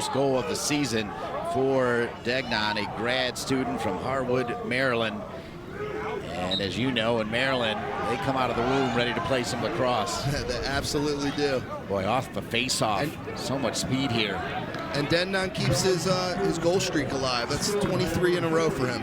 First goal of the season for Degnan, a grad student from Harwood, Maryland. And as you know, in Maryland, they come out of the womb ready to play some lacrosse. They absolutely do. Boy, off the face-off, so much speed here. And Degnan keeps his goal streak alive. That's 23 in a row for him.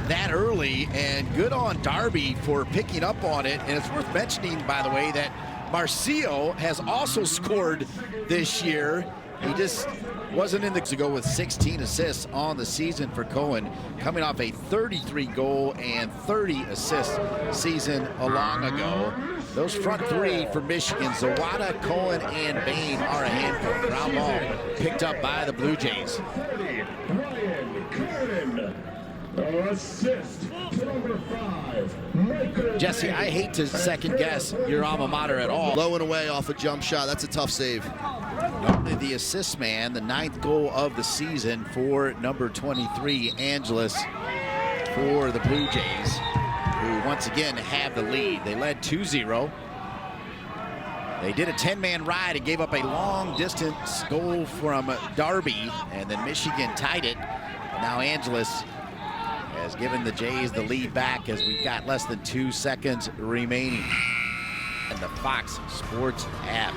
That early, and good on Darby for picking up on it. And it's worth mentioning, by the way, that Marcio has also scored this year. He just wasn't in the to go with 16 assists on the season for Cohen, coming off a 33 goal and 30 assist season long ago. Those front three for Michigan, Zawada, Cohen, and Bain are a handful. Ground ball picked up by the Blue Jays. Assist to number 5. Jesse, I hate to second guess your alma mater at all. Low and away off a jump shot. That's a tough save. Normally the assist man, the 9th goal of the season for number 23, Angeles, for the Blue Jays, who once again have the lead. They led 2-0. They did a 10-man ride and gave up a long-distance goal from Darby, and then Michigan tied it. Now Angeles has given the Jays the lead back as we've got less than 2 seconds remaining. And the Fox Sports app.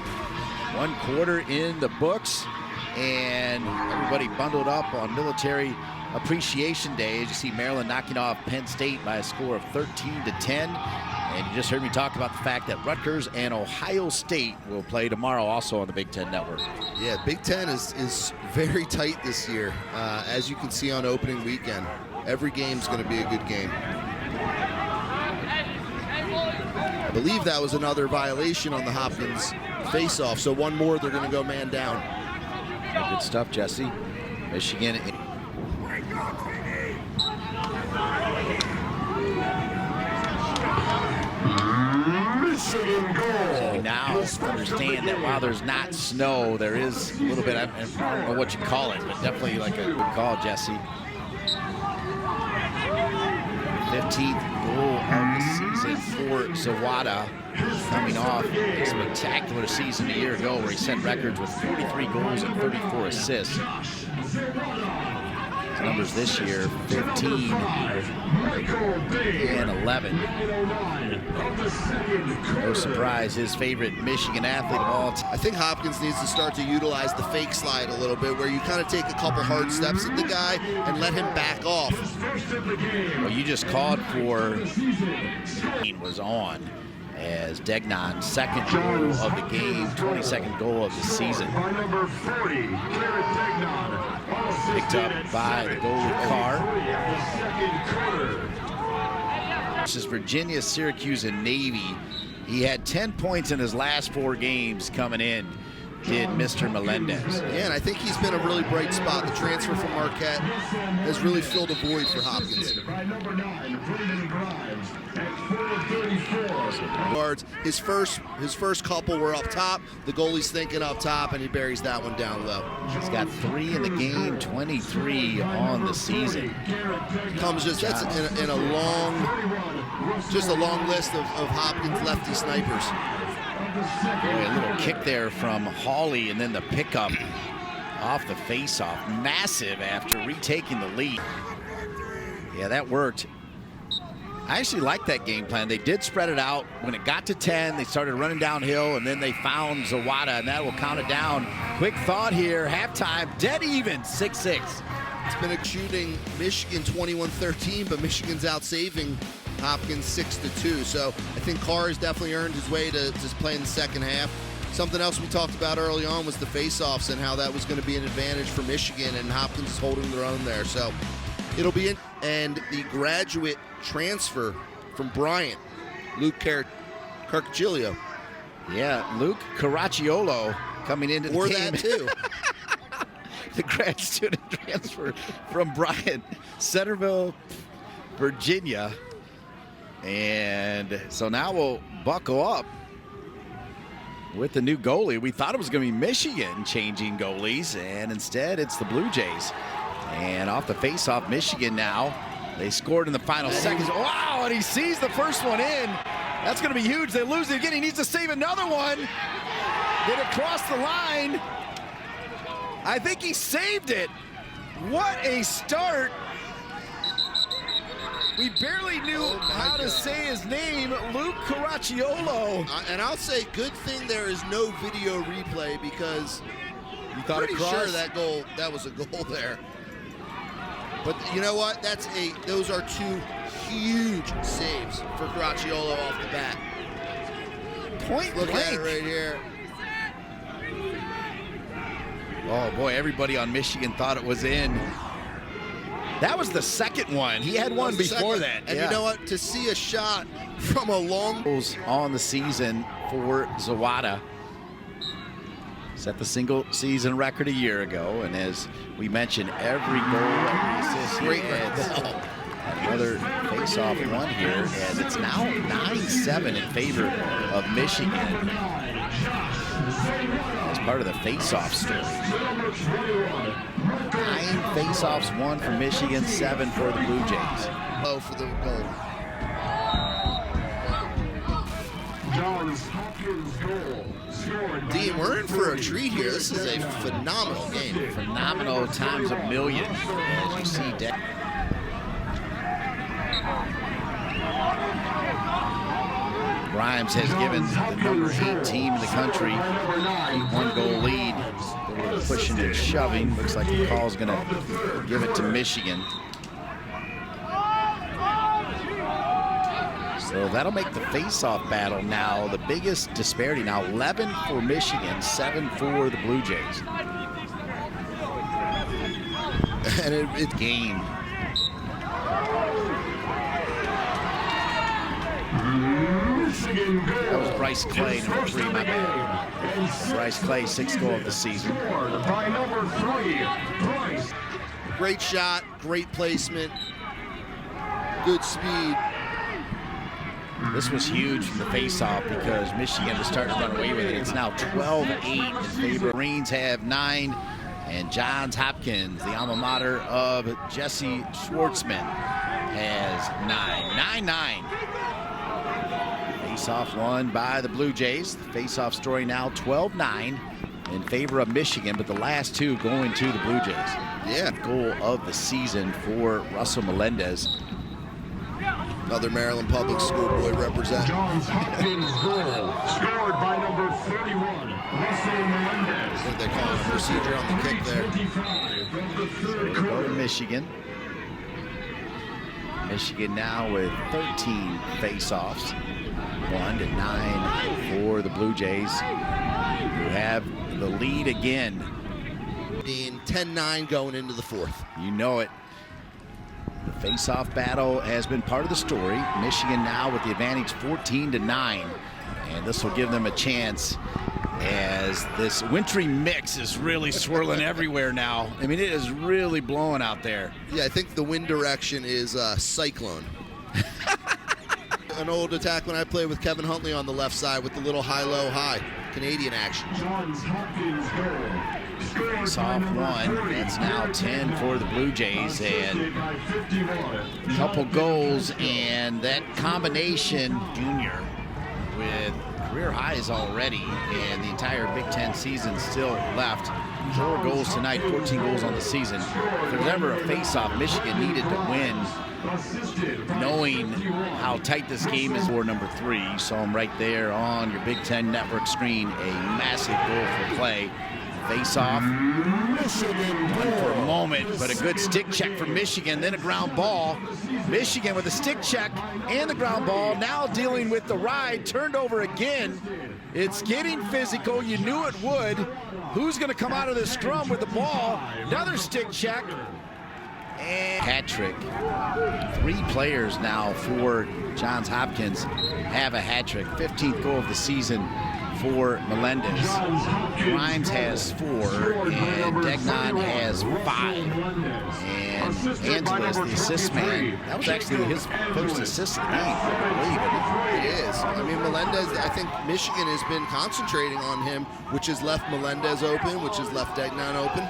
1 quarter in the books, and everybody bundled up on Military Appreciation Day. As you see Maryland knocking off Penn State by a score of 13-10. And you just heard me talk about the fact that Rutgers and Ohio State will play tomorrow, also on the Big Ten Network. Yeah, Big Ten is very tight this year, as you can see on opening weekend. Every game's going to be a good game. I believe that was another violation on the Hopkins face-off, so one more, they're going to go man down. Good stuff, Jesse. Michigan. We now understand that while there's not snow, there is a little bit, I don't know what you call it, but definitely like a good call, Jesse. 15th goal of the season for Zawada, coming off a spectacular season a year ago where he set records with 43 goals and 34 assists. His numbers this year, 15 and 11. No surprise, his favorite Michigan athlete of all time. I think Hopkins needs to start to utilize the fake slide a little bit, where you kind of take a couple hard steps at the guy and let him back off. Well, you just called for was on as Degnan's second goal of the game, 22nd goal of the season. Picked up by the goalie Carr. This is Virginia, Syracuse, and Navy. He had 10 points in his last 4 games coming in, did Mr. Melendez. Yeah, and I think he's been a really bright spot. The transfer from Marquette has really filled a void for Hopkins. His first couple were up top. The goalie's thinking up top, and he buries that one down low. He's got 3 in the game, 23 on the season. Comes just that's in a long list of Hopkins lefty snipers. Boy, a little kick there from Hawley, and then the pickup off the face-off. Massive after retaking the lead. Yeah, that worked. I actually like that game plan. They did spread it out. When it got to 10, they started running downhill, and then they found Zawada, and that will count it down. Quick thought here, halftime, dead even, 6-6. It's been a shooting Michigan 21-13, but Michigan's out saving Hopkins 6-2. So I think Carr has definitely earned his way to play in the second half. Something else we talked about early on was the face-offs and how that was going to be an advantage for Michigan, and Hopkins is holding their own there. So it'll be in. And the graduate transfer from Bryant, Luke Carcacciolo. Yeah, Luke Caracciolo coming into the game. Or that too. The grad student transfer from Bryant, Centerville, Virginia. And so now we'll buckle up with the new goalie. We thought it was going to be Michigan changing goalies, and instead it's the Blue Jays. And off the face-off, Michigan now. They scored in the final seconds. Wow, and he sees the first one in. That's going to be huge. They lose it again. He needs to save another one. Did it cross the line? I think he saved it. What a start. We barely knew how to say his name, Luke Caracciolo. And I'll say, good thing there is no video replay, because You thought pretty sure that was a goal there. But you know what? Those are two huge saves for Caracciolo off the bat. Point Look blank. at it right here. Oh boy, everybody on Michigan thought it was in. That was the second one. He had one before that. And you know what? To see a shot from a long... On the season for Zawada. Set the single season record a year ago, and as we mentioned, every goal, every assist, Great ball. Another face-off one here, as it's now 9-7 in favor of Michigan. As part of the face-off story. 9 face-offs won for Michigan, 7 for the Blue Jays. Oh, for the goal. Dean, we're in for a treat here. This is a phenomenal game. Phenomenal times a million, as you see. Grimes has given the number 8 team in the country a 1-goal lead. A little pushing and shoving. Looks like the call's going to give it to Michigan. So that'll make the face-off battle now the biggest disparity now. 11 for Michigan, 7 for the Blue Jays. And it game. That was Bryce Clay, number 3, my bad. Bryce Clay, 6th goal of the season. By number 3, Bryce. Great shot, great placement, good speed. This was huge from the face-off because Michigan was starting to run away with it. It's now 12-8 in favor. Marines have 9, and Johns Hopkins, the alma mater of Jesse Schwartzman, has 9. 9-9. Face-off won by the Blue Jays. The face-off story now 12-9 in favor of Michigan, but the last 2 going to the Blue Jays. Yeah. Goal of the season for Russell Melendez. Another Maryland Public School boy represent. Johns Hopkins goal, scored by number 31, Russell Melendez. I think they're calling a procedure on the kick there. 25 of the third Go to quarter. Michigan. Michigan now with 13 face-offs. 1-9 for the Blue Jays, who have the lead again. Dean, 10-9 going into the 4th. You know it. The face-off battle has been part of the story. Michigan now with the advantage 14-9, and this will give them a chance as this wintry mix is really swirling everywhere now. I mean, it is really blowing out there. Yeah, I think the wind direction is cyclone. An old attack when I played with Kevin Huntley on the left side with the little high-low high Canadian action. Johns Hopkins goal, scored by Face-off number 1. 30, That's now 10 for the Blue Jays, and assisted by 51, a couple goals, and that combination, Junior, with career highs already, and the entire Big Ten season still left. 4 goals tonight, 14 goals on the season. If there was ever a face-off Michigan needed to win, knowing how tight this game is. For number 3, you saw him right there on your Big Ten Network screen. A massive goal for Clay. Face-off. One for a moment, but a good stick check for Michigan, then a ground ball. Michigan with a stick check and the ground ball, now dealing with the ride, turned over again. It's getting physical, you knew it would. Who's gonna come out of this scrum with the ball? Another stick check. And hat trick. 3 players now for Johns Hopkins have a hat trick. 15th goal of the season for Melendez. Grimes has 4, and Degnan has 5. And Angeles, the assist man, that was actually his first assist of the game, I believe. It is. I mean, Melendez, I think Michigan has been concentrating on him, which has left Melendez open, which has left Degnan open.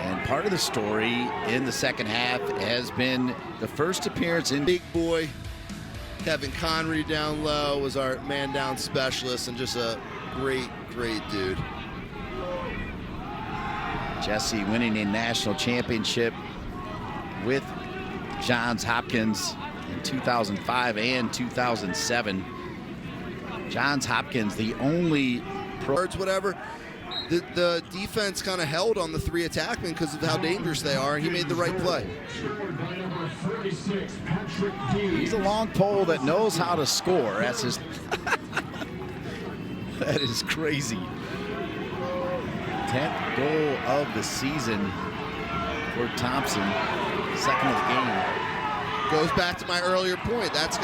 And part of the story in the second half has been the first appearance in Big boy, Kevin Connery down low was our man down specialist, and just a great dude. Jesse winning a national championship with Johns Hopkins in 2005 and 2007. Johns Hopkins, the only whatever. The defense kind of held on the 3 attackmen because of how dangerous they are, and he made the right play. He's a long pole that knows how to score. That's his. That is crazy. 10th goal of the season for Thompson. Second of the game. Goes back to my earlier point. That's it.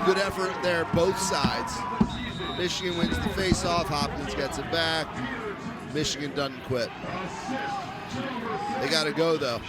Good effort there, both sides. Michigan wins the face-off. Hopkins gets it back. Michigan doesn't quit. They got to go, though.